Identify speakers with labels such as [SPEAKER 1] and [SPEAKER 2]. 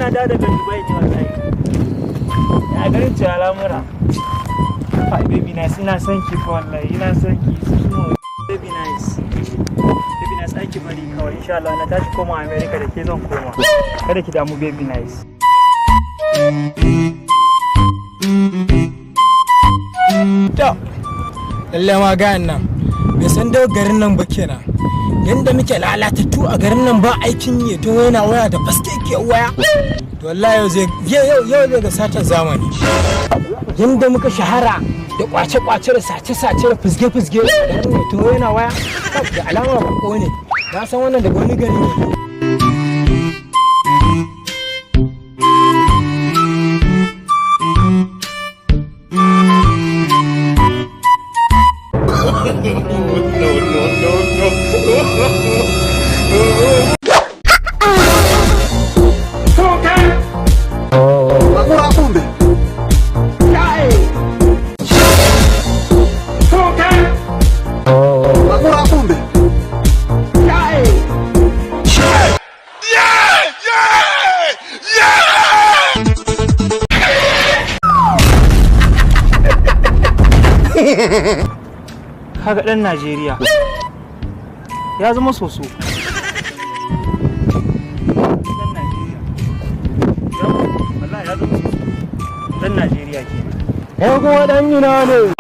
[SPEAKER 1] na dawo daga Dubai ne wallahi. Ya garin ci al'amura. Fa baby nice ina son ki fa wallahi ina son ki. Baby nice. Baby nice aiki bari kawai insha Allah na tashi koma America da ke zan koma. Kada ki damu baby nice.
[SPEAKER 2] To, lalle ma gayan nan, bai san da garin nan ba kenan. Yanda muke lalatattu a garin nan ba aikin yi to yana waya da faske ke waya. To wallahi yau zai ga satan zamani. Yanda muka shahara da kwace-kwace da sace-sace da fizge-fizge garin ne to yana waya. Da alama bako ne. Na san wannan daga wani gari ne.
[SPEAKER 1] Kaga ɗan Najeriya ya zama soso. Ɗan Najeriya wallahi ya zama soso. Ɗan Najeriya kenan.
[SPEAKER 2] Kai kuma ɗan ina ne?